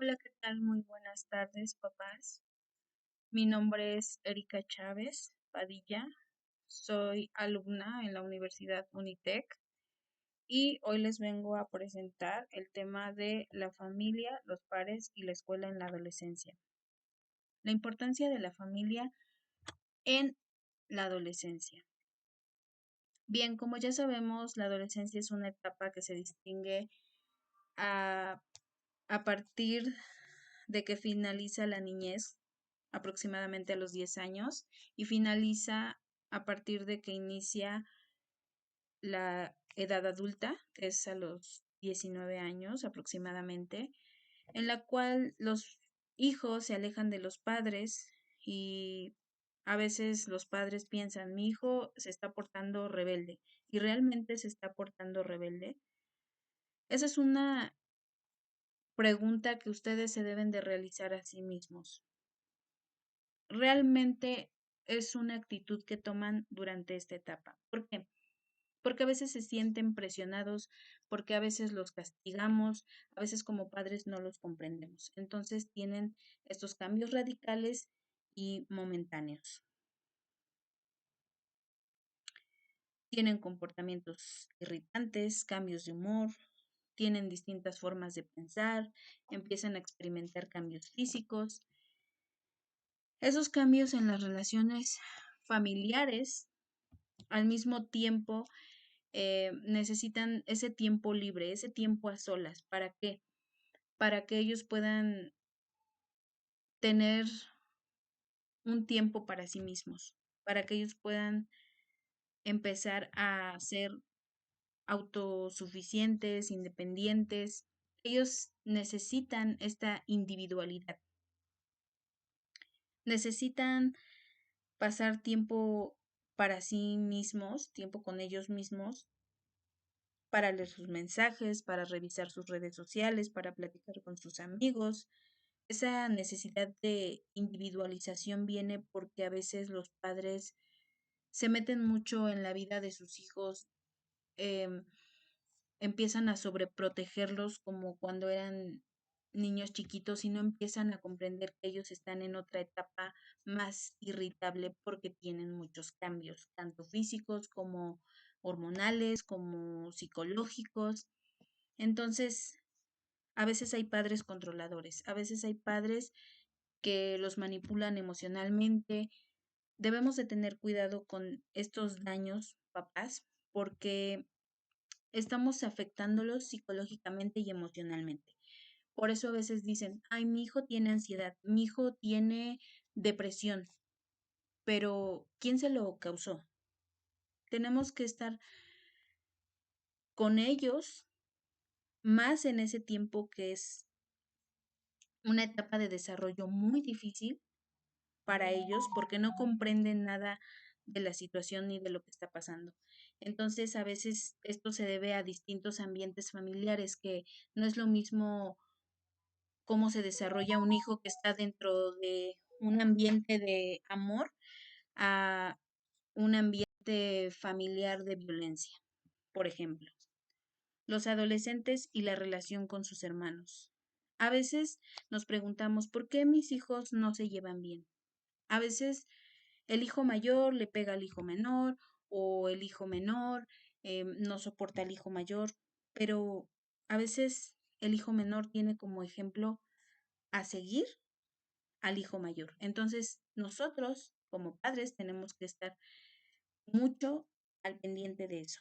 Hola, ¿qué tal? Muy buenas tardes, papás. Mi nombre es Erika Chávez Padilla. Soy alumna en la Universidad Unitec y hoy les vengo a presentar el tema de la familia, los pares y la escuela en la adolescencia. La importancia de la familia en la adolescencia. Bien, como ya sabemos, la adolescencia es una etapa que se distingue a, a partir de que finaliza la niñez, aproximadamente a los 10 años, y finaliza a partir de que inicia la edad adulta, que es a los 19 años aproximadamente, en la cual los hijos se alejan de los padres y a veces los padres piensan, mi hijo se está portando rebelde y realmente se está portando rebelde. Esa es una pregunta que ustedes se deben de realizar a sí mismos. Realmente es una actitud que toman durante esta etapa. ¿Por qué? Porque a veces se sienten presionados, porque a veces los castigamos, a veces como padres no los comprendemos. Entonces tienen estos cambios radicales y momentáneos. Tienen comportamientos irritantes, cambios de humor, tienen distintas formas de pensar, empiezan a experimentar cambios físicos. Esos cambios en las relaciones familiares al mismo tiempo necesitan ese tiempo libre, ese tiempo a solas. ¿Para qué? Para que ellos puedan tener un tiempo para sí mismos, para que ellos puedan empezar a ser autosuficientes, independientes. Ellos necesitan esta individualidad, necesitan pasar tiempo para sí mismos, tiempo con ellos mismos, para leer sus mensajes, para revisar sus redes sociales, para platicar con sus amigos. Esa necesidad de individualización viene porque a veces los padres se meten mucho en la vida de sus hijos, em, empiezan a sobreprotegerlos como cuando eran niños chiquitos y no empiezan a comprender que ellos están en otra etapa más irritable porque tienen muchos cambios, tanto físicos como hormonales, como psicológicos. Entonces, a veces hay padres controladores, a veces hay padres que los manipulan emocionalmente. Debemos de tener cuidado con estos daños, papás, porque estamos afectándolos psicológicamente y emocionalmente. Por eso a veces dicen, ay, mi hijo tiene ansiedad, mi hijo tiene depresión, pero ¿quién se lo causó? Tenemos que estar con ellos más en ese tiempo que es una etapa de desarrollo muy difícil para ellos porque no comprenden nada de la situación ni de lo que está pasando. Entonces, a veces esto se debe a distintos ambientes familiares, que no es lo mismo cómo se desarrolla un hijo que está dentro de un ambiente de amor a un ambiente familiar de violencia, por ejemplo. Los adolescentes y la relación con sus hermanos. A veces nos preguntamos, ¿por qué mis hijos no se llevan bien? A veces el hijo mayor le pega al hijo menor o el hijo menor no soporta al hijo mayor, pero a veces el hijo menor tiene como ejemplo a seguir al hijo mayor. Entonces, nosotros como padres tenemos que estar mucho al pendiente de eso.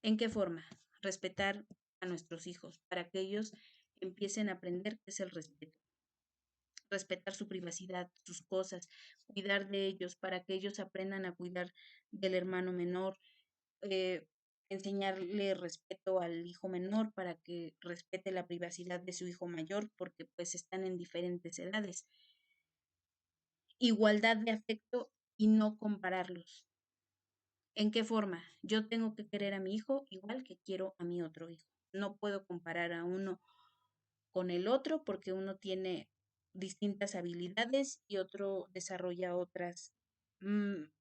¿En qué forma? Respetar a nuestros hijos para que ellos empiecen a aprender qué es el respeto. Respetar su privacidad, sus cosas, cuidar de ellos para que ellos aprendan a cuidar del hermano menor, eh, enseñarle respeto al hijo menor para que respete la privacidad de su hijo mayor, porque pues están en diferentes edades. Igualdad de afecto y no compararlos. ¿En qué forma? Yo tengo que querer a mi hijo igual que quiero a mi otro hijo. No puedo comparar a uno con el otro porque uno tiene distintas habilidades y otro desarrolla otras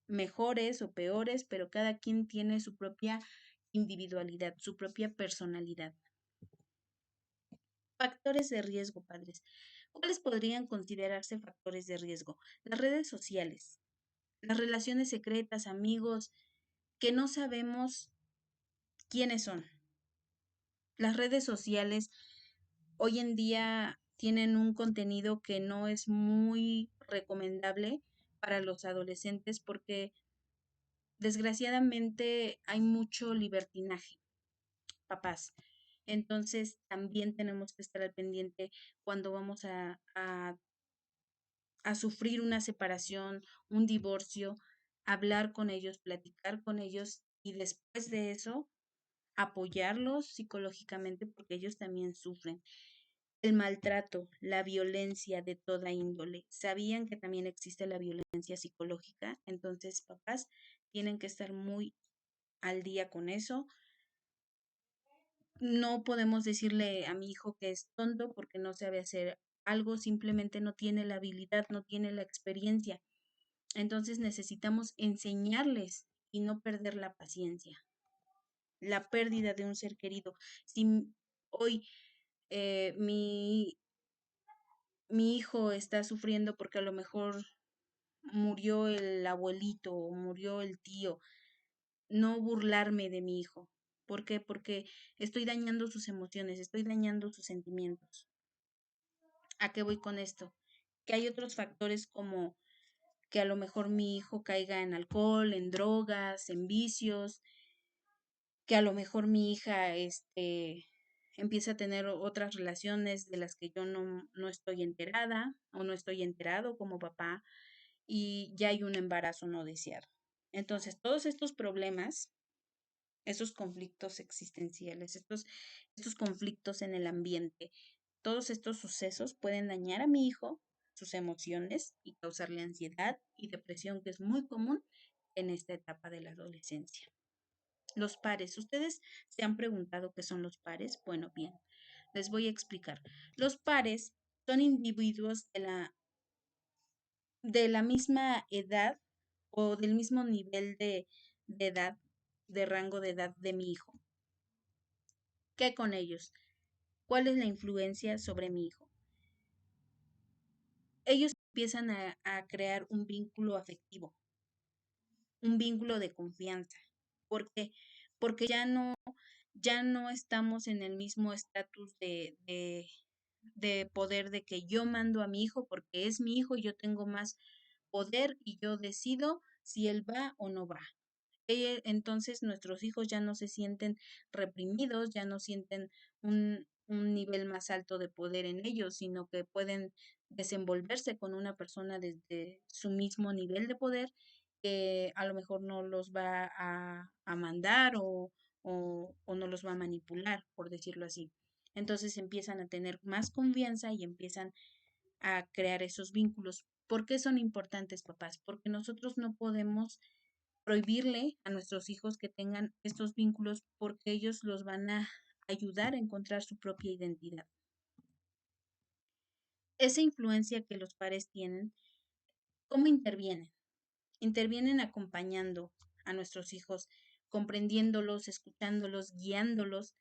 mejores o peores, pero cada quien tiene su propia individualidad, su propia personalidad. Factores de riesgo, padres. ¿Cuáles podrían considerarse factores de riesgo? Las redes sociales, las relaciones secretas, amigos que no sabemos quiénes son. Las redes sociales hoy en día tienen un contenido que no es muy recomendable para los adolescentes porque desgraciadamente hay mucho libertinaje, papás. Entonces también tenemos que estar al pendiente cuando vamos a sufrir una separación, un divorcio, hablar con ellos, platicar con ellos y después de eso apoyarlos psicológicamente porque ellos también sufren. El maltrato, la violencia de toda índole. ¿Sabían que también existe la violencia psicológica? Entonces, papás tienen que estar muy al día con eso. No podemos decirle a mi hijo que es tonto porque no sabe hacer algo, simplemente no tiene la habilidad, no tiene la experiencia. Entonces necesitamos enseñarles y no perder la paciencia. La pérdida de un ser querido. Si hoy eh, mi, mi hijo está sufriendo porque a lo mejor murió el abuelito o murió el tío, no burlarme de mi hijo. ¿Por qué? Porque estoy dañando sus emociones, estoy dañando sus sentimientos. ¿A qué voy con esto? Que hay otros factores como que a lo mejor mi hijo caiga en alcohol, en drogas, en vicios, que a lo mejor mi hija empieza a tener otras relaciones de las que yo no estoy enterada o no estoy enterado como papá y ya hay un embarazo no deseado. Entonces, todos estos problemas, esos conflictos existenciales, estos conflictos en el ambiente, todos estos sucesos pueden dañar a mi hijo, sus emociones y causarle ansiedad y depresión, que es muy común en esta etapa de la adolescencia. Los pares. ¿Ustedes se han preguntado qué son los pares? Bueno, bien, les voy a explicar. Los pares son individuos de la misma edad o del mismo nivel de edad, de rango de edad de mi hijo. ¿Qué con ellos? ¿Cuál es la influencia sobre mi hijo? Ellos empiezan a crear un vínculo afectivo, un vínculo de confianza. ¿Por qué? Porque ya no estamos en el mismo estatus de poder de que yo mando a mi hijo porque es mi hijo y yo tengo más poder y yo decido si él va o no va. Entonces nuestros hijos ya no se sienten reprimidos, ya no sienten un nivel más alto de poder en ellos, sino que pueden desenvolverse con una persona desde su mismo nivel de poder que a lo mejor no los va a mandar o no los va a manipular, por decirlo así. Entonces empiezan a tener más confianza y empiezan a crear esos vínculos. ¿Por qué son importantes, papás? Porque nosotros no podemos prohibirle a nuestros hijos que tengan estos vínculos porque ellos los van a ayudar a encontrar su propia identidad. Esa influencia que los padres tienen, ¿cómo intervienen? Intervienen acompañando a nuestros hijos, comprendiéndolos, escuchándolos, guiándolos,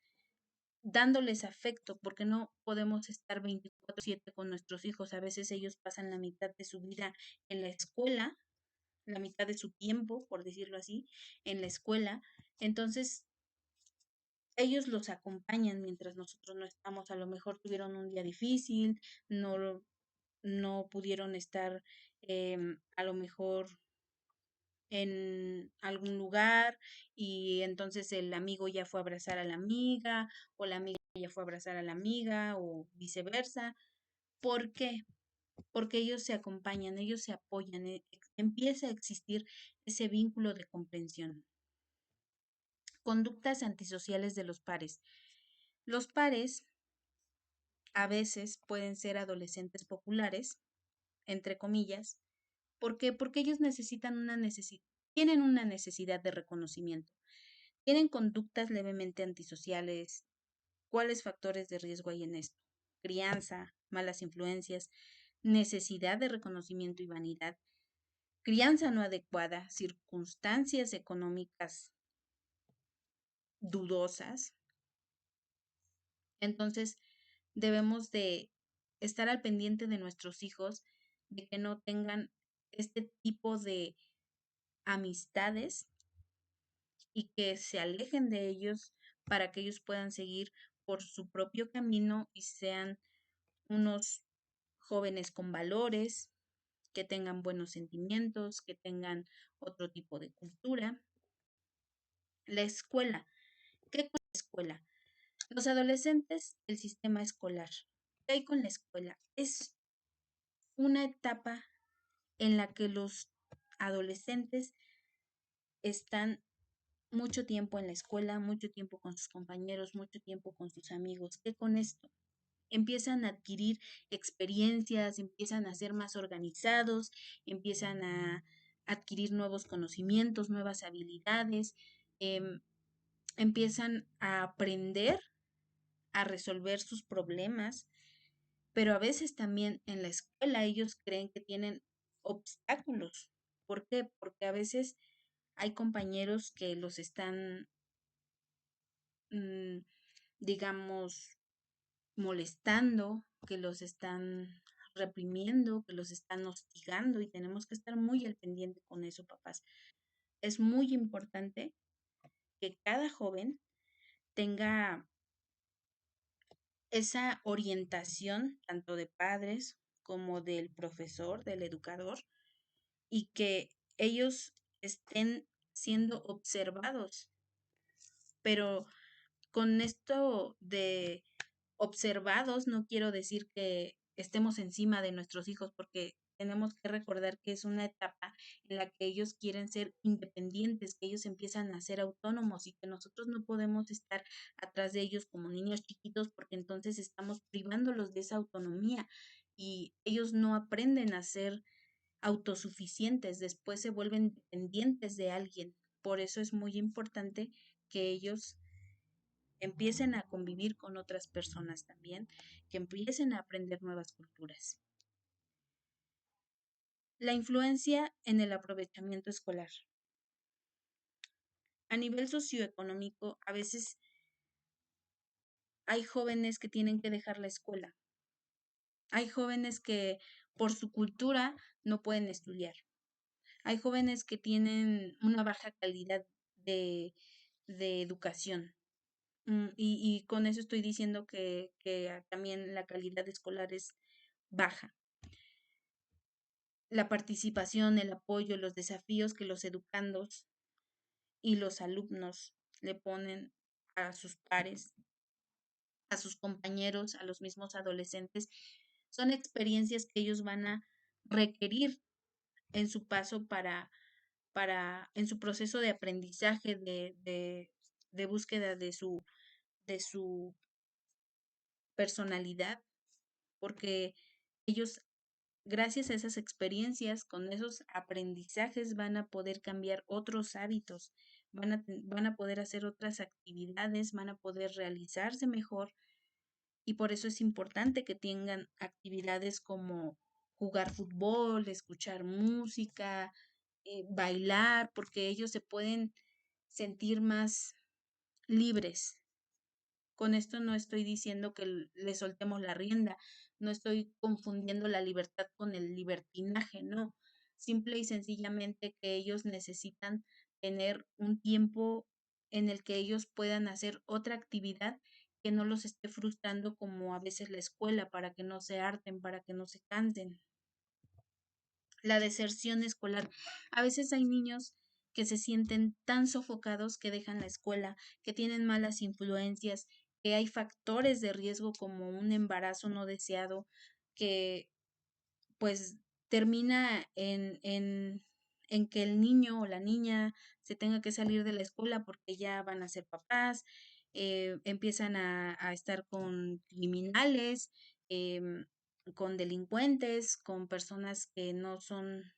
dándoles afecto, porque no podemos estar 24/7 con nuestros hijos. A veces ellos pasan la mitad de su vida en la escuela, la mitad de su tiempo, por decirlo así, en la escuela. Entonces, ellos los acompañan mientras nosotros no estamos. A lo mejor tuvieron un día difícil, no pudieron estar a lo mejor en algún lugar y entonces el amigo ya fue a abrazar a la amiga o la amiga ya fue a abrazar a la amiga o viceversa. ¿Por qué? Porque ellos se acompañan, ellos se apoyan, empieza a existir ese vínculo de comprensión. Conductas antisociales de los pares. Los pares a veces pueden ser adolescentes populares, entre comillas. ¿Por qué? Porque ellos tienen una necesidad de reconocimiento. Tienen conductas levemente antisociales. ¿Cuáles factores de riesgo hay en esto? Crianza, malas influencias, necesidad de reconocimiento y vanidad, crianza no adecuada, circunstancias económicas dudosas. Entonces, debemos de estar al pendiente de nuestros hijos, de que no tengan este tipo de amistades y que se alejen de ellos para que ellos puedan seguir por su propio camino y sean unos jóvenes con valores, que tengan buenos sentimientos, que tengan otro tipo de cultura. La escuela. ¿Qué con la escuela? Los adolescentes, el sistema escolar. ¿Qué hay con la escuela? Es una etapa en la que los adolescentes están mucho tiempo en la escuela, mucho tiempo con sus compañeros, mucho tiempo con sus amigos. ¿Qué con esto? Empiezan a adquirir experiencias, empiezan a ser más organizados, empiezan a adquirir nuevos conocimientos, nuevas habilidades, em, empiezan a aprender a resolver sus problemas, pero a veces también en la escuela ellos creen que tienen obstáculos. ¿Por qué? Porque a veces hay compañeros que los están, mm, digamos, molestando, que los están reprimiendo, que los están hostigando y tenemos que estar muy al pendiente con eso, papás. Es muy importante que cada joven tenga esa orientación tanto de padres como del profesor, del educador, y que ellos estén siendo observados. Pero con esto de observados, no quiero decir que estemos encima de nuestros hijos, porque tenemos que recordar que es una etapa en la que ellos quieren ser independientes, que ellos empiezan a ser autónomos y que nosotros no podemos estar atrás de ellos como niños chiquitos porque entonces estamos privándolos de esa autonomía y ellos no aprenden a ser autosuficientes, después se vuelven dependientes de alguien. Por eso es muy importante que ellos empiecen a convivir con otras personas también, que empiecen a aprender nuevas culturas. La influencia en el aprovechamiento escolar. A nivel socioeconómico, a veces hay jóvenes que tienen que dejar la escuela. Hay jóvenes que por su cultura no pueden estudiar. Hay jóvenes que tienen una baja calidad de educación. Y con eso estoy diciendo que también la calidad escolar es baja. La participación, el apoyo, los desafíos que los educandos y los alumnos le ponen a sus pares, a sus compañeros, a los mismos adolescentes, son experiencias que ellos van a requerir en su paso en su proceso de aprendizaje, de búsqueda de su personalidad, porque ellos gracias a esas experiencias, con esos aprendizajes van a poder cambiar otros hábitos, van a poder hacer otras actividades, van a poder realizarse mejor y por eso es importante que tengan actividades como jugar fútbol, escuchar música, bailar, porque ellos se pueden sentir más libres. Con esto no estoy diciendo que le soltemos la rienda, no estoy confundiendo la libertad con el libertinaje, no. Simple y sencillamente que ellos necesitan tener un tiempo en el que ellos puedan hacer otra actividad que no los esté frustrando como a veces la escuela, para que no se harten, para que no se cansen. La deserción escolar. A veces hay niños que se sienten tan sofocados que dejan la escuela, que tienen malas influencias, que hay factores de riesgo como un embarazo no deseado, que pues termina en que el niño o la niña se tenga que salir de la escuela porque ya van a ser papás, empiezan a estar con criminales, con delincuentes, con personas que no son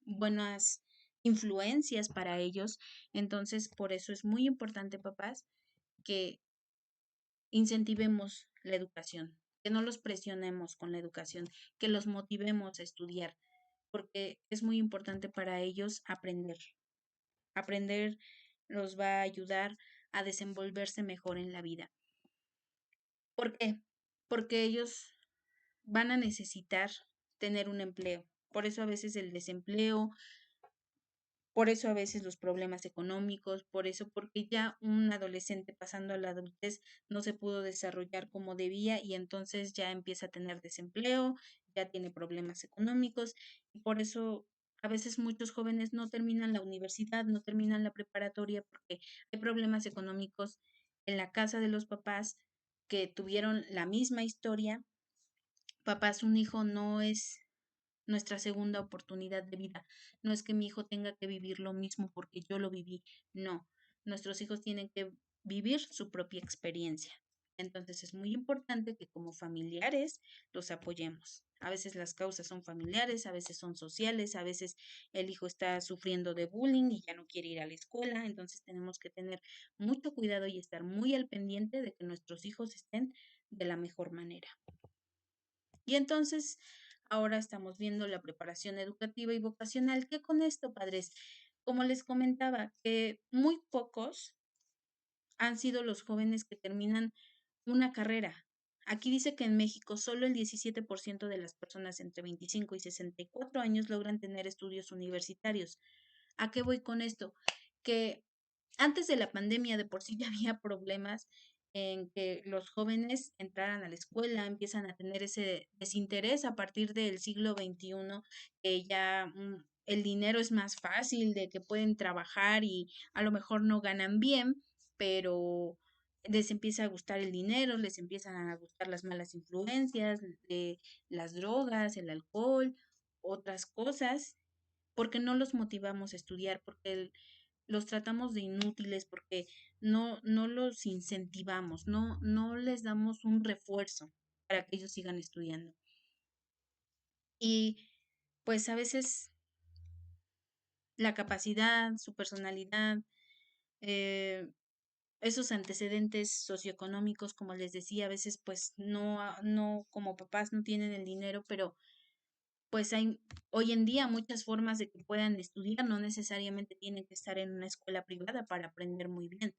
buenas influencias para ellos. Entonces, por eso es muy importante, papás, que incentivemos la educación, que no los presionemos con la educación, que los motivemos a estudiar, porque es muy importante para ellos aprender. Aprender los va a ayudar a desenvolverse mejor en la vida. ¿Por qué? porque ellos van a necesitar tener un empleo. Por eso a veces el desempleo, por eso a veces los problemas económicos, por eso porque ya un adolescente pasando a la adultez no se pudo desarrollar como debía y entonces ya empieza a tener desempleo, ya tiene problemas económicos y por eso a veces muchos jóvenes no terminan la universidad, no terminan la preparatoria porque hay problemas económicos en la casa de los papás que tuvieron la misma historia. Papás, un hijo no es nuestra segunda oportunidad de vida. No es que mi hijo tenga que vivir lo mismo porque yo lo viví. No, nuestros hijos tienen que vivir su propia experiencia. Entonces es muy importante que como familiares los apoyemos. A veces las causas son familiares, a veces son sociales, a veces el hijo está sufriendo de bullying y ya no quiere ir a la escuela. Entonces tenemos que tener mucho cuidado y estar muy al pendiente de que nuestros hijos estén de la mejor manera. Y entonces, ahora estamos viendo la preparación educativa y vocacional. ¿Qué con esto, padres? Como les comentaba, que muy pocos han sido los jóvenes que terminan una carrera. Aquí dice que en México solo el 17% de las personas entre 25 y 64 años logran tener estudios universitarios. ¿A qué voy con esto? Que antes de la pandemia de por sí ya había problemas en que los jóvenes entraran a la escuela, empiezan a tener ese desinterés a partir del siglo XXI, que ya el dinero es más fácil, de que pueden trabajar y a lo mejor no ganan bien, pero les empieza a gustar el dinero, les empiezan a gustar las malas influencias, las drogas, el alcohol, otras cosas, porque no los motivamos a estudiar, porque los tratamos de inútiles, porque no los incentivamos, no les damos un refuerzo para que ellos sigan estudiando. Y pues a veces la capacidad, su personalidad, eh, esos antecedentes socioeconómicos, como les decía, a veces pues no, como papás no tienen el dinero, pero pues hay hoy en día muchas formas de que puedan estudiar, no necesariamente tienen que estar en una escuela privada para aprender muy bien.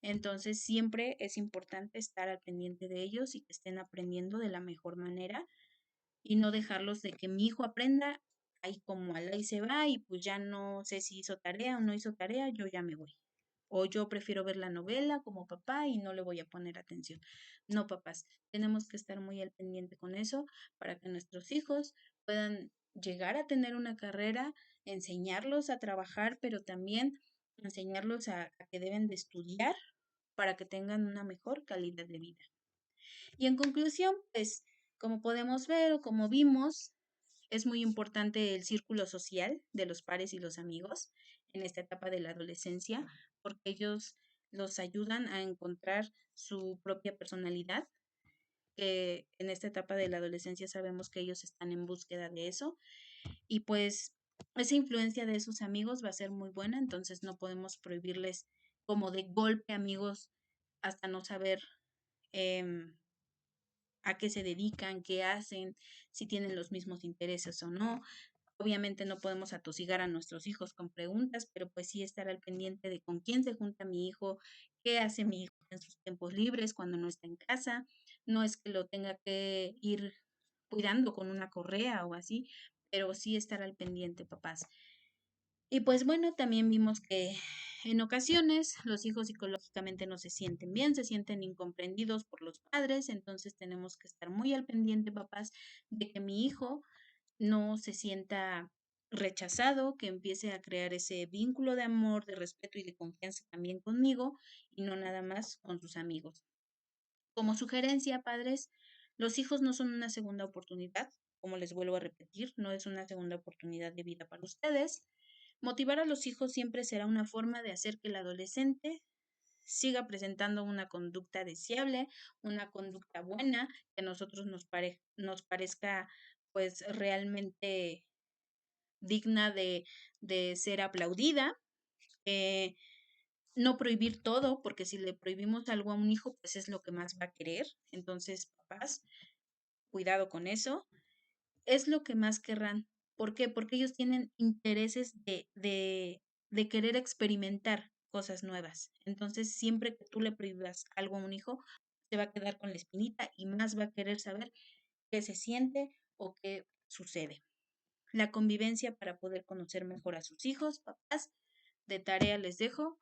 Entonces, siempre es importante estar al pendiente de ellos y que estén aprendiendo de la mejor manera y no dejarlos de que mi hijo aprenda ahí como al ahí se va y pues ya no sé si hizo tarea o no hizo tarea, yo ya me voy. O yo prefiero ver la novela como papá y no le voy a poner atención. No, papás, tenemos que estar muy al pendiente con eso para que nuestros hijos puedan llegar a tener una carrera, enseñarlos a trabajar, pero también enseñarlos a que deben de estudiar para que tengan una mejor calidad de vida. Y en conclusión, pues como podemos ver o como vimos, es muy importante el círculo social de los pares y los amigos en esta etapa de la adolescencia, porque ellos los ayudan a encontrar su propia personalidad, que en esta etapa de la adolescencia sabemos que ellos están en búsqueda de eso, y pues esa influencia de esos amigos va a ser muy buena, entonces no podemos prohibirles como de golpe amigos hasta no saber eh, a qué se dedican, qué hacen, si tienen los mismos intereses o no. Obviamente no podemos atosigar a nuestros hijos con preguntas, pero pues sí estar al pendiente de con quién se junta mi hijo, qué hace mi hijo en sus tiempos libres cuando no está en casa. No es que lo tenga que ir cuidando con una correa o así, pero sí estar al pendiente, papás. Y pues bueno, también vimos que en ocasiones los hijos psicológicamente no se sienten bien, se sienten incomprendidos por los padres, entonces tenemos que estar muy al pendiente, papás, de que mi hijo no se sienta rechazado, que empiece a crear ese vínculo de amor, de respeto y de confianza también conmigo y no nada más con sus amigos. Como sugerencia, padres, los hijos no son una segunda oportunidad, como les vuelvo a repetir, no es una segunda oportunidad de vida para ustedes. Motivar a los hijos siempre será una forma de hacer que el adolescente siga presentando una conducta deseable, una conducta buena, que a nosotros nos parezca pues realmente digna de ser aplaudida. Eh, no prohibir todo, porque si le prohibimos algo a un hijo, pues es lo que más va a querer. Entonces, papás, cuidado con eso. Es lo que más querrán. ¿Por qué? Porque ellos tienen intereses de querer experimentar cosas nuevas. Entonces, siempre que tú le prohíbas algo a un hijo, se va a quedar con la espinita y más va a querer saber qué se siente o qué sucede. La convivencia para poder conocer mejor a sus hijos, papás, de tarea les dejo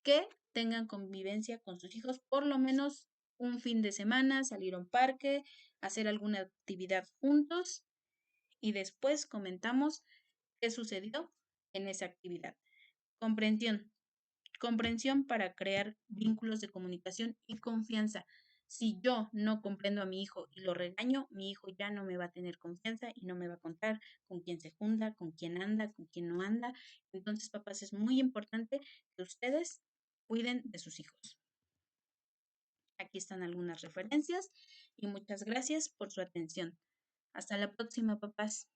que tengan convivencia con sus hijos por lo menos un fin de semana, salir a un parque, hacer alguna actividad juntos y después comentamos qué sucedió en esa actividad. Comprensión. Comprensión para crear vínculos de comunicación y confianza. Si yo no comprendo a mi hijo y lo regaño, mi hijo ya no me va a tener confianza y no me va a contar con quién se junta, con quién anda, con quién no anda. Entonces, papás, es muy importante que ustedes cuiden de sus hijos. Aquí están algunas referencias y muchas gracias por su atención. Hasta la próxima, papás.